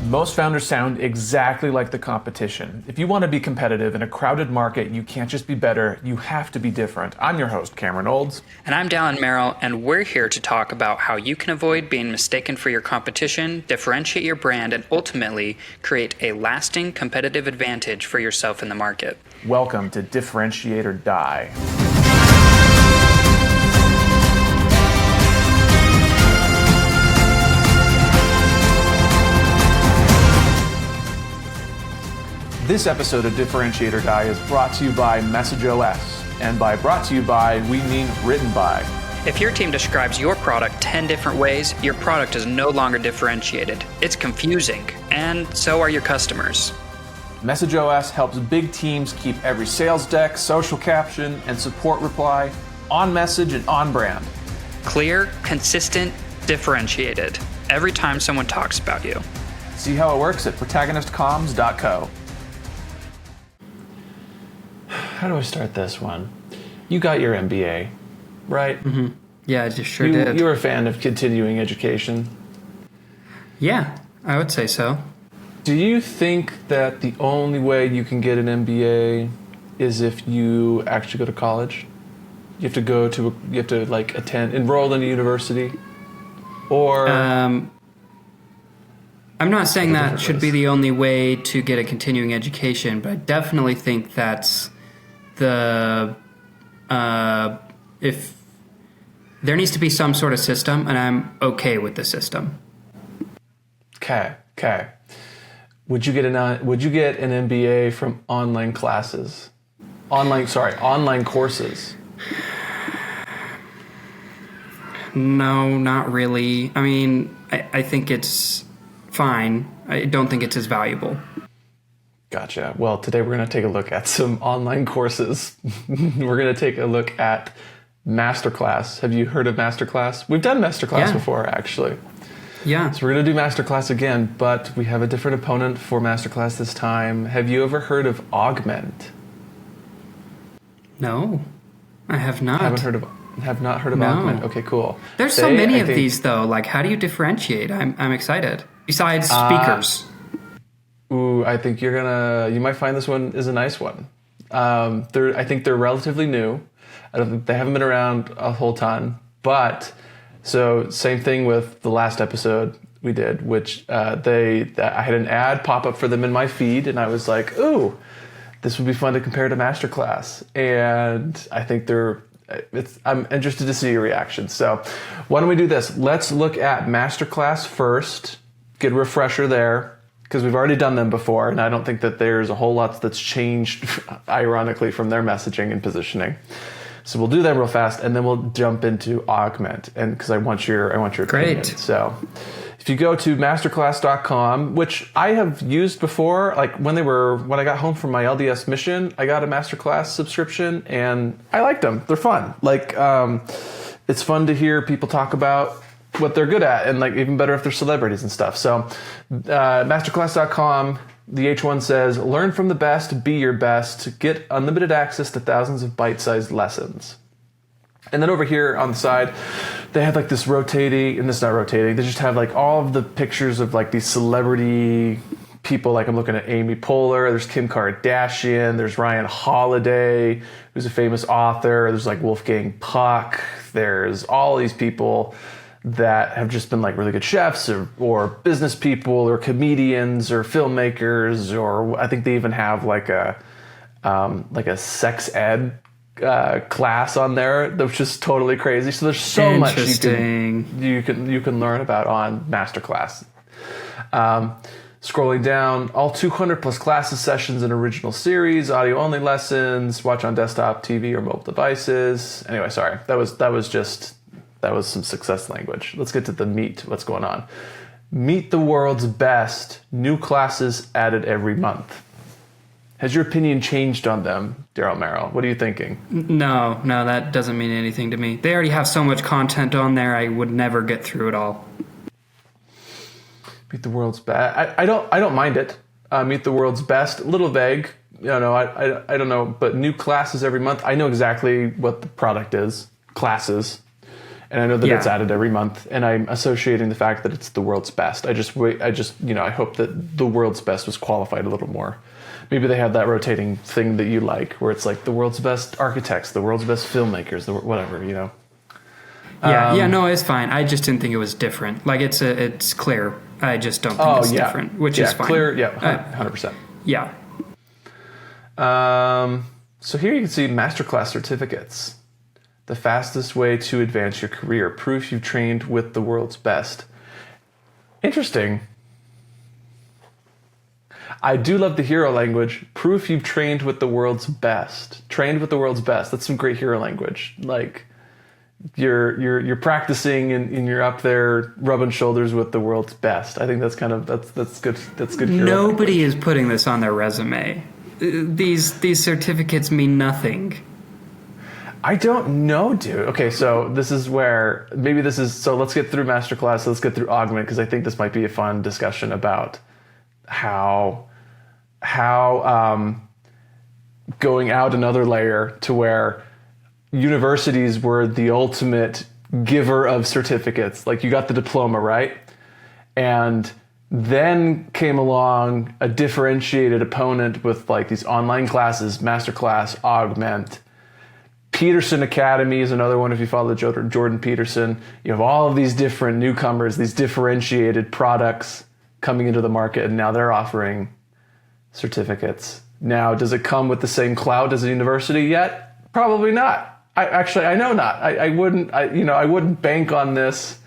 Most founders sound exactly like the competition. If you want to be competitive in a crowded market, you can't just be better, you have to be different. I'm your host, Cameron Olds. And I'm Dallin Merrill, and we're here to talk about how you can avoid being mistaken for your competition, differentiate your brand, and ultimately create a lasting competitive advantage for yourself in the market. Welcome to Differentiate or Die. This episode of Differentiate or Die is brought to you by MessageOS. And by brought to you by, we mean written by. If your team describes your product 10 different ways, your product is no longer differentiated. It's confusing, and so are your customers. MessageOS helps big teams keep every sales deck, social caption, and support reply on message and on brand. Clear, consistent, differentiated. Every time someone talks about you. See how it works at protagonistcomms.co. How do I start this one? You got your MBA, right? Mm-hmm. Yeah, I just sure did. You're a fan of continuing education? Yeah, I would say so. Do you think that the only way you can get an MBA is if you actually go to college? You have to enroll in a university? Or I'm not saying that should be the only way to get a continuing education, but I definitely think that's if there needs to be some sort of system, and I'm okay with the system. Okay. Would you get an MBA from online classes? Online courses? No, not really. I mean, I think it's fine. I don't think it's as valuable. Gotcha. Well, today we're going to take a look at some online courses. We're going to take a look at MasterClass. Have you heard of MasterClass? We've done MasterClass before, actually. Yeah. So we're going to do MasterClass again, but we have a different opponent for MasterClass this time. Have you ever heard of Augment? No, I have not. Have not heard of No. Augment? Okay, cool. There's so many of these, though. Like, how do you differentiate? I'm excited. Besides speakers. I think you might find this one is a nice one. I think they're relatively new. They haven't been around a whole ton, but so same thing with the last episode we did, which I had an ad pop up for them in my feed, and I was like, ooh, this would be fun to compare to MasterClass. And I think I'm interested to see your reaction. So why don't we do this? Let's look at MasterClass first, get a refresher there, because we've already done them before, and I don't think that there's a whole lot that's changed, ironically, from their messaging and positioning. So we'll do that real fast, and then we'll jump into Augment, and because I want your opinion. Great. So if you go to masterclass.com, which I have used before, like when I got home from my LDS mission, I got a MasterClass subscription, and I liked them. They're fun. Like it's fun to hear people talk about what they're good at, and like even better if they're celebrities and stuff. So masterclass.com, the H1 says, learn from the best, be your best, get unlimited access to thousands of bite-sized lessons. And then over here on the side, they have like this rotating, and this is not rotating, they just have like all of the pictures of like these celebrity people. Like I'm looking at Amy Poehler, there's Kim Kardashian, there's Ryan Holiday, who's a famous author, there's like Wolfgang Puck, there's all these people that have just been like really good chefs or business people or comedians or filmmakers, or I think they even have like a sex ed class on there that's just totally crazy. So there's so much you can learn about on MasterClass. Scrolling down, all 200 plus classes, sessions, and original series, audio only lessons, watch on desktop, TV, or mobile devices. Anyway, sorry, that was some success language. Let's get to the meat. What's going on? Meet the world's best. New classes added every month. Has your opinion changed on them, Daryl Merrill? What are you thinking? No, that doesn't mean anything to me. They already have so much content on there, I would never get through it all. Meet the world's best. I don't mind it. Meet the world's best. A little vague. I don't know. But new classes every month. I know exactly what the product is. Classes. And I know that Yeah. it's added every month, and I'm associating the fact that it's the world's best. I hope that the world's best was qualified a little more. Maybe they have that rotating thing that you like, where it's like the world's best architects, the world's best filmmakers, whatever, you know. Yeah, no, it's fine. I just didn't think it was different. Like it's clear. I just don't think it's different, which is fine. Clear, 100%. Yeah. So here you can see MasterClass certificates. The fastest way to advance your career. Proof you've trained with the world's best. Interesting. I do love the hero language. Proof you've trained with the world's best. Trained with the world's best. That's some great hero language. Like you're practicing and you're up there rubbing shoulders with the world's best. I think that's good. That's good hero Nobody language. is putting this on their resume. These certificates mean nothing. I don't know, dude. Okay, so this is where so let's get through MasterClass. Let's get through Augment, because I think this might be a fun discussion about how going out another layer to where universities were the ultimate giver of certificates. Like you got the diploma, right? And then came along a differentiated opponent with like these online classes, MasterClass, Augment. Peterson Academy is another one if you follow Jordan Peterson. You have all of these different newcomers, these differentiated products coming into the market, and now they're offering certificates. Now, does it come with the same clout as a university yet? Probably not. I know not. I wouldn't bank on this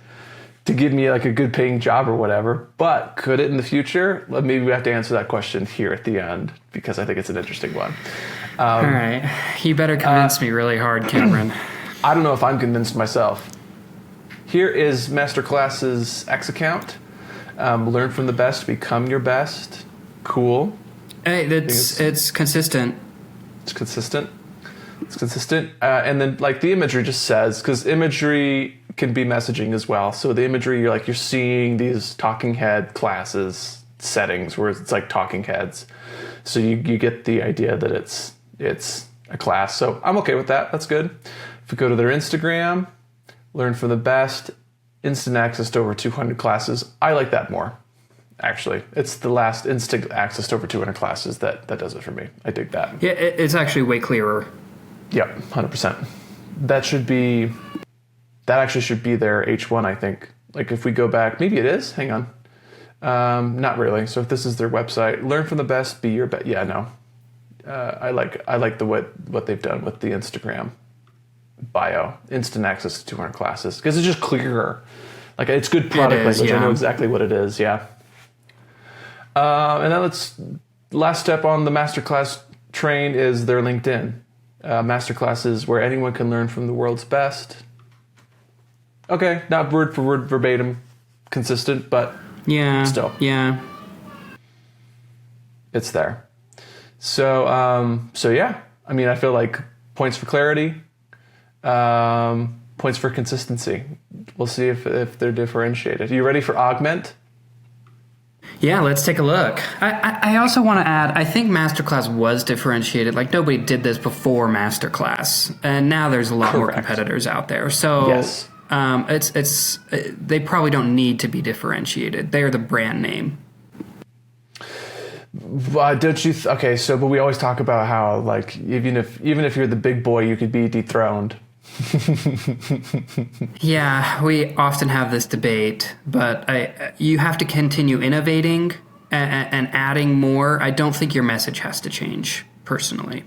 to give me like a good paying job or whatever, but could it in the future? Well, maybe we have to answer that question here at the end, because I think it's an interesting one. All right. You better convince me really hard, Cameron. I don't know if I'm convinced myself. Here is MasterClass's X account. Learn from the best, become your best. Cool. Hey, it's consistent. It's consistent. It's consistent. And then like the imagery just says, because imagery can be messaging as well. So the imagery, you're seeing these talking head classes settings where it's like talking heads. So you get the idea that it's a class. So I'm okay with that. That's good. If we go to their Instagram, learn from the best, instant access to over 200 classes. I like that more. Actually, it's the last instant access to over 200 classes that does it for me. I dig that. Yeah, it's actually way clearer. Yep, 100%. That actually should be their H1, I think. Like if we go back, maybe it is. Hang on. Not really. So if this is their website, learn from the best, be your best. Yeah, no. I like what they've done with the Instagram bio, instant access to 200 classes, because it's just clearer. Like it's good product language. Yeah. I know exactly what it is. Yeah. And then last step on the MasterClass train is their LinkedIn. MasterClass is where anyone can learn from the world's best. Okay, not word for word verbatim consistent, but still. Yeah. It's there. So yeah. I mean, I feel like points for clarity, points for consistency. We'll see if they're differentiated. Are you ready for Augment? Yeah, let's take a look. I also want to add, I think MasterClass was differentiated. Like nobody did this before MasterClass, and now there's a lot more competitors out there. So yes. They probably don't need to be differentiated. They're the brand name. Don't you? Okay, so but we always talk about how like even if you're the big boy, you could be dethroned. Yeah, we often have this debate, but you have to continue innovating and adding more. I don't think your message has to change, personally.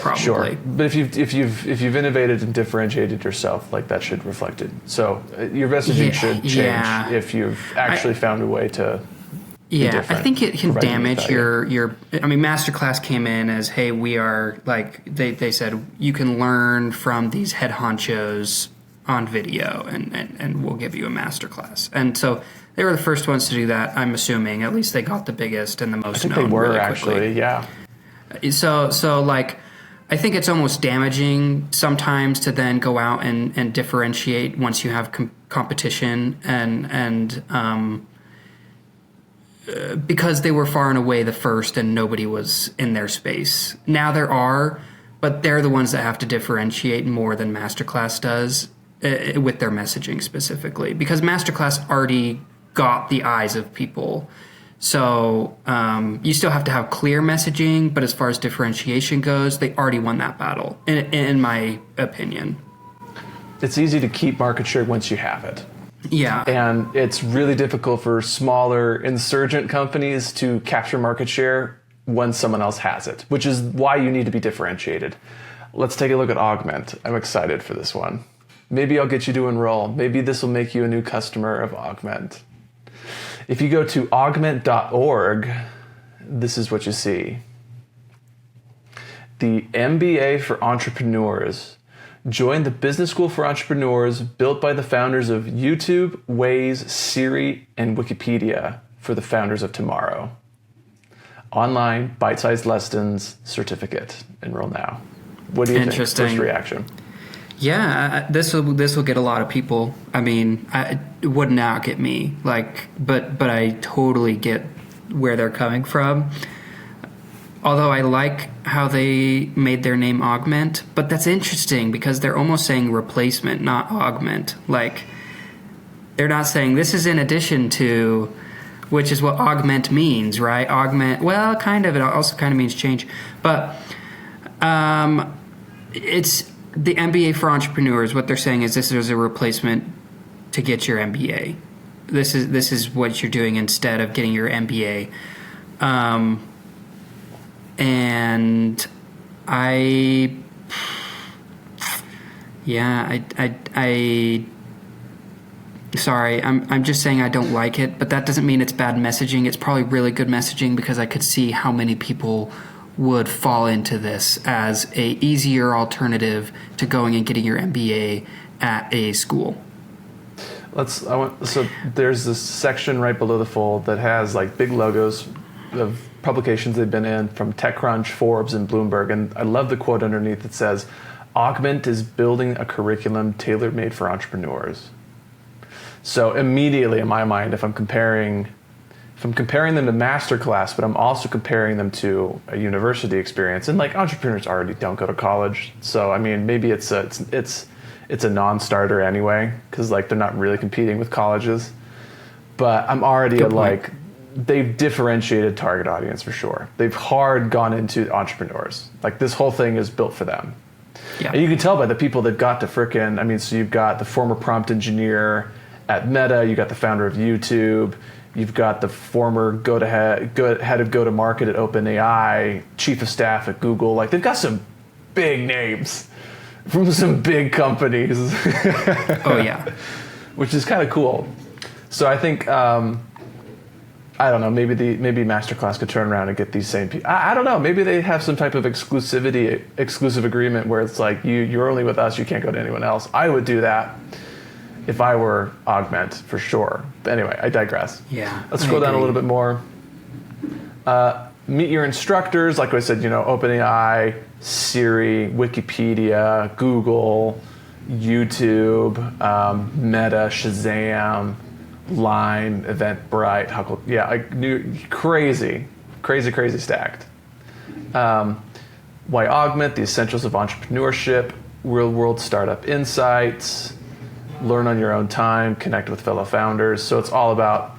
Probably. Sure, but if you've innovated and differentiated yourself, like that should reflect it. So your messaging should change if you've actually found a way to. Yeah, I think it can damage your. I mean, MasterClass came in as, hey, we are like they said you can learn from these head honchos on video, and we'll give you a MasterClass. And so they were the first ones to do that. I'm assuming at least they got the biggest and the most known. I think they were really actually, yeah. So like, I think it's almost damaging sometimes to then go out and differentiate once you have competition and because they were far and away the first and nobody was in their space. Now there are, but they're the ones that have to differentiate more than MasterClass does. with their messaging specifically, because MasterClass already got the eyes of people. So you still have to have clear messaging, but as far as differentiation goes, they already won that battle, in my opinion. It's easy to keep market share once you have it. Yeah. And it's really difficult for smaller insurgent companies to capture market share when someone else has it, which is why you need to be differentiated. Let's take a look at Augment. I'm excited for this one. Maybe I'll get you to enroll. Maybe this will make you a new customer of Augment. If you go to augment.org, this is what you see. The MBA for Entrepreneurs. Join the business school for entrepreneurs built by the founders of YouTube, Waze, Siri, and Wikipedia for the founders of tomorrow. Online, bite-sized lessons, certificate. Enroll now. What do you think? First reaction? Yeah, this will get a lot of people. I mean, it would not get me. But I totally get where they're coming from. Although I like how they made their name Augment, but that's interesting because they're almost saying replacement, not augment. Like, they're not saying this is in addition to, which is what augment means, right? Augment, well, kind of. It also kind of means change, but it's the MBA for entrepreneurs. What they're saying is this is a replacement to get your MBA. This is what you're doing instead of getting your MBA. And I sorry, I'm just saying I don't like it, but that doesn't mean it's bad messaging. It's probably really good messaging because I could see how many people would fall into this as a easier alternative to going and getting your MBA at a school. So there's this section right below the fold that has like big logos of publications they've been in from TechCrunch, Forbes, and Bloomberg. And I love the quote underneath that says, Augment is building a curriculum tailor-made for entrepreneurs. So immediately in my mind, if I'm comparing them to MasterClass, but I'm also comparing them to a university experience, and like entrepreneurs already don't go to college. So I mean, maybe it's a non-starter anyway, because like they're not really competing with colleges. But I'm already they've differentiated target audience for sure. They've hard gone into entrepreneurs. Like this whole thing is built for them. Yeah. And you can tell by the people that got to so you've got the former prompt engineer at Meta, you got the founder of YouTube, you've got the former head of go-to-market at OpenAI, chief of staff at Google. Like they've got some big names from some big companies. Oh yeah. Which is kind of cool. So I think I don't know. Maybe MasterClass could turn around and get these same people. I don't know. Maybe they have some type of exclusive agreement where it's like you're only with us. You can't go to anyone else. I would do that if I were Augment for sure. But anyway, I digress. Yeah. Let's scroll down a little bit more. Meet your instructors. Like I said, OpenAI, Siri, Wikipedia, Google, YouTube, Meta, Shazam, Line, Eventbrite, Huckle, crazy stacked. Why Augment? The essentials of entrepreneurship, real-world startup insights, learn on your own time, connect with fellow founders. So it's all about,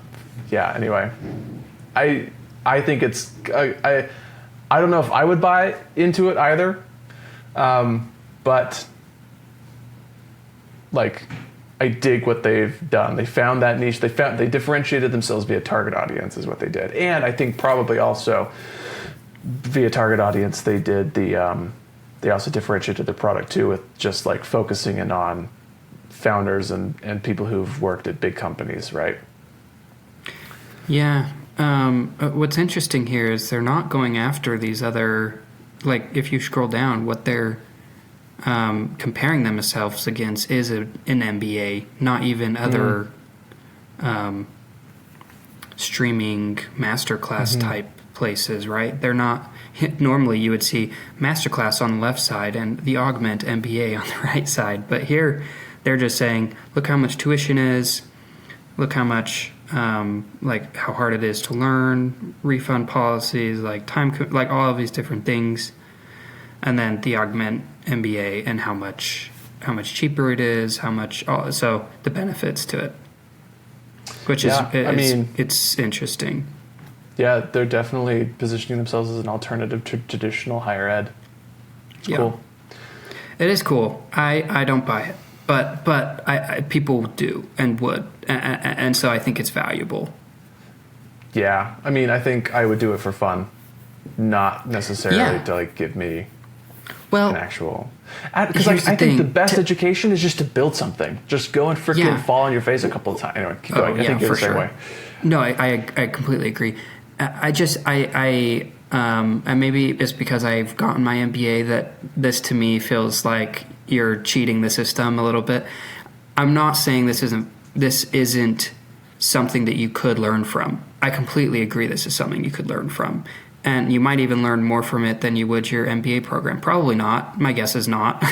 anyway. I think it's, I don't know if I would buy into it either, but like, I dig what they've done. They found that niche. They differentiated themselves via target audience is what they did. And I think probably also via target audience, they also differentiated the product too with just like focusing in on founders and people who've worked at big companies, right? Yeah. What's interesting here is they're not going after these other, like if you scroll down, what they're comparing themselves against is an MBA, not even other streaming MasterClass type places, right? They're not. Normally, you would see MasterClass on the left side and the Augment MBA on the right side, but here they're just saying, look how much tuition is, look how much like how hard it is to learn, refund policies, like time, like all of these different things. And then the Augment MBA and how much cheaper it is, so the benefits to it, which it's interesting. Yeah, they're definitely positioning themselves as an alternative to traditional higher ed. It's cool. It is cool. I don't buy it, but I people do and would, and so I think it's valuable. Yeah, I mean, I think I would do it for fun, not necessarily to like give me an actual. Because I think the best education is just to build something. Just go and freaking fall on your face a couple of times. Anyway, keep going. I think you're the same way. No, I completely agree. And maybe it's because I've gotten my MBA that this to me feels like you're cheating the system a little bit. I'm not saying this isn't something that you could learn from. I completely agree this is something you could learn from. And you might even learn more from it than you would your MBA program. Probably not. My guess is not.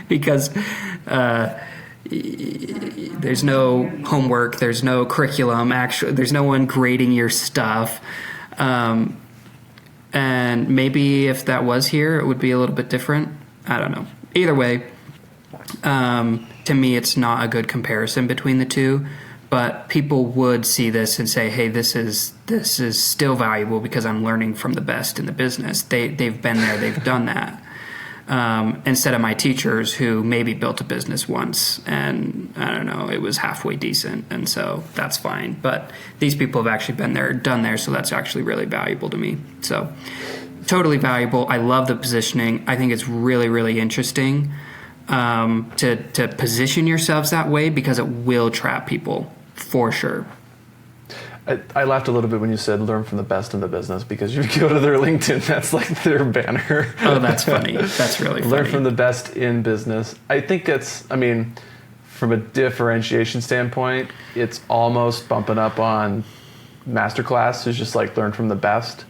Because there's no homework, there's no curriculum, actually, there's no one grading your stuff. And maybe if that was here, it would be a little bit different. I don't know. Either way, to me, it's not a good comparison between the two. But people would see this and say, "Hey, this is still valuable because I'm learning from the best in the business. They've been there, they've done that." Instead of my teachers who maybe built a business once and I don't know, it was halfway decent, and so that's fine. But these people have actually been there, done there, so that's actually really valuable to me. So totally valuable. I love the positioning. I think it's really, really interesting to position yourselves that way because it will trap people for sure. I laughed a little bit when you said learn from the best in the business, because you go to their LinkedIn, that's like their banner. Oh, that's funny. That's really funny. Learn from the best in business. I think from a differentiation standpoint, it's almost bumping up on MasterClass, who's just like learn from the best.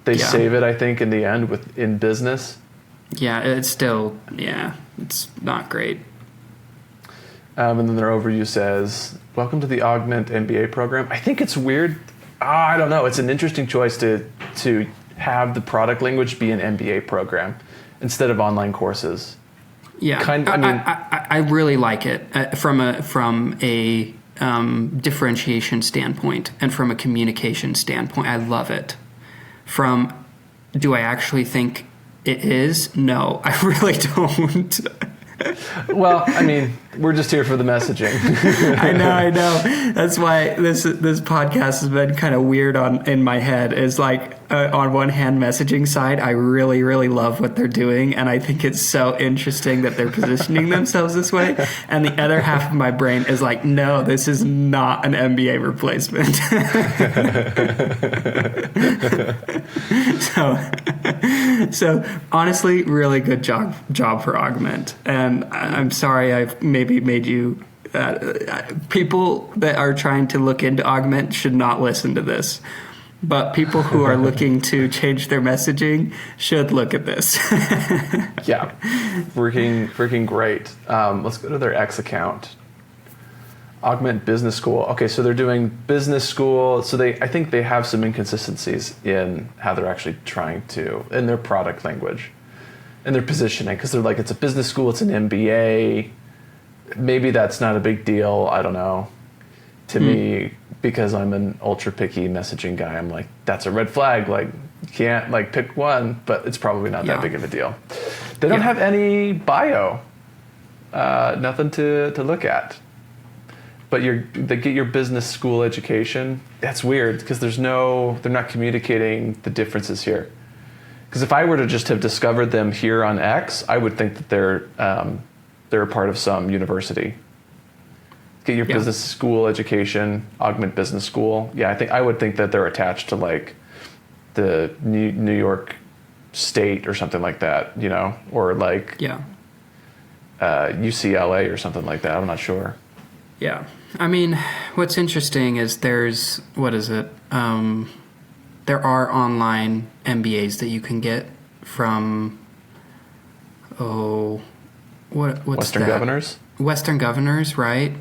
They save it, I think, in the end in business. Yeah, it's not great. And then their overview says, welcome to the Augment MBA program. I think it's weird. I don't know. It's an interesting choice to have the product language be an MBA program instead of online courses. Yeah, I really like it from a differentiation standpoint and from a communication standpoint. I love it. Do I actually think it is? No, I really don't. Well, we're just here for the messaging. I know. That's why this podcast has been kind of weird in my head. Is like on one hand, messaging side, I really, really love what they're doing, and I think it's so interesting that they're positioning themselves this way. And the other half of my brain is like, no, this is not an MBA replacement. So honestly, really good job for Augment. And I'm sorry I've maybe made you... people that are trying to look into Augment should not listen to this. But people who are looking to change their messaging should look at this. Yeah, freaking great. Let's go to their X account. Augment Business School. Okay, so they're doing business school. So I think they have some inconsistencies in how they're actually trying to, in their product language and their positioning, because they're like, it's a business school, it's an MBA. Maybe that's not a big deal. I don't know. To me, because I'm an ultra picky messaging guy, I'm like, that's a red flag. Like, you can't like pick one, but it's probably not that big of a deal. They don't have any bio, nothing to look at. But they get your business school education. That's weird because they're not communicating the differences here. Because if I were to just have discovered them here on X, I would think that they're a part of some university. Get your business school education, Augment Business School. Yeah, I would think that they're attached to like the New York State or something like that, or like UCLA or something like that. I'm not sure. Yeah. What's interesting is there are online MBAs that you can get from, what's Western Governors? Western Governors, right?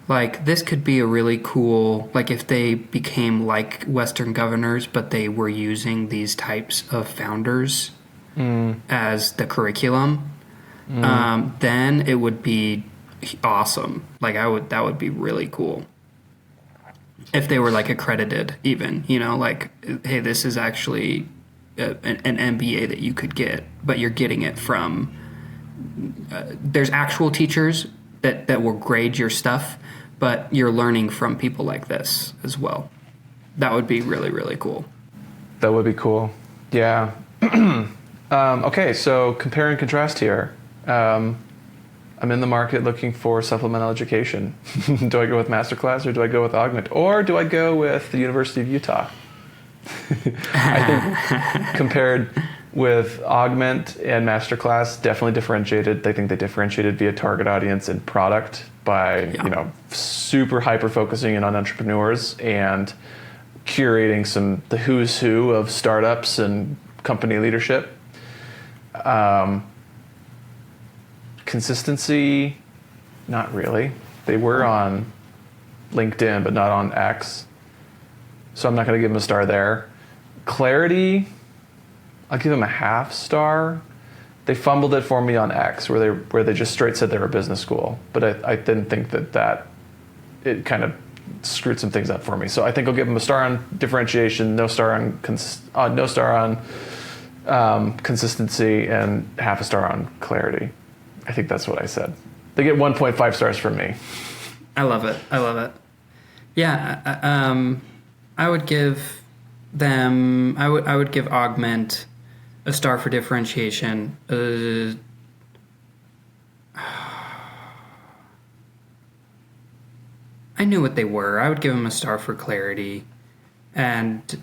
Like, this could be a really cool, like if they became like Western Governors, but they were using these types of founders as the curriculum. then it would be awesome. Like that would be really cool. If they were like accredited even, like, hey, this is actually an MBA that you could get, but you're getting it from, there's actual teachers that will grade your stuff, but you're learning from people like this as well. That would be really, really cool. That would be cool. Yeah. Okay, so compare and contrast here. I'm in the market looking for supplemental education. Do I go with MasterClass or do I go with Augment? Or do I go with the University of Utah? I think compared with Augment and MasterClass, definitely differentiated. I think they differentiated via target audience and product by, super hyper focusing in on entrepreneurs and curating the who's who of startups and company leadership. Consistency, not really. They were on LinkedIn, but not on X. So I'm not going to give them a star there. Clarity, I'll give them a half star. They fumbled it for me on X, where they just straight said they were a business school. But I didn't think that it kind of screwed some things up for me. So I think I'll give them a star on differentiation, no star on consistency, and half a star on clarity. I think that's what I said. They get 1.5 stars from me. I love it. Yeah, I would give them. I would give Augment a star for differentiation. I knew what they were. I would give them a star for clarity, and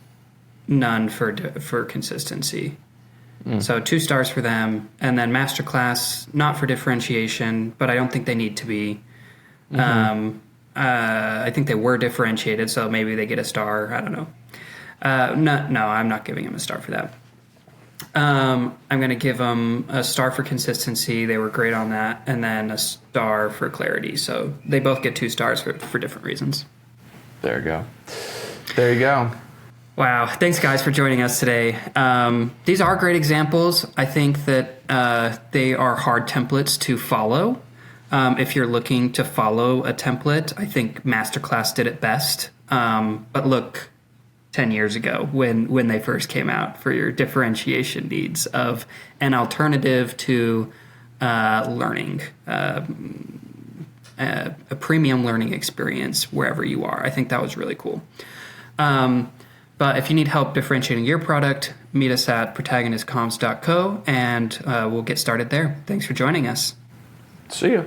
none for consistency. So 2 stars for them, and then MasterClass, not for differentiation, but I don't think they need to be. I think they were differentiated, so maybe they get a star. I don't know. No, I'm not giving them a star for that. I'm going to give them a star for consistency. They were great on that, and then a star for clarity. So they both get 2 stars for different reasons. There you go. Wow. Thanks, guys, for joining us today. These are great examples. I think that they are hard templates to follow. If you're looking to follow a template, I think MasterClass did it best. But look, 10 years ago when they first came out for your differentiation needs of an alternative to learning, a premium learning experience wherever you are. I think that was really cool. But if you need help differentiating your product, meet us at protagonistcomms.co, and we'll get started there. Thanks for joining us. See ya.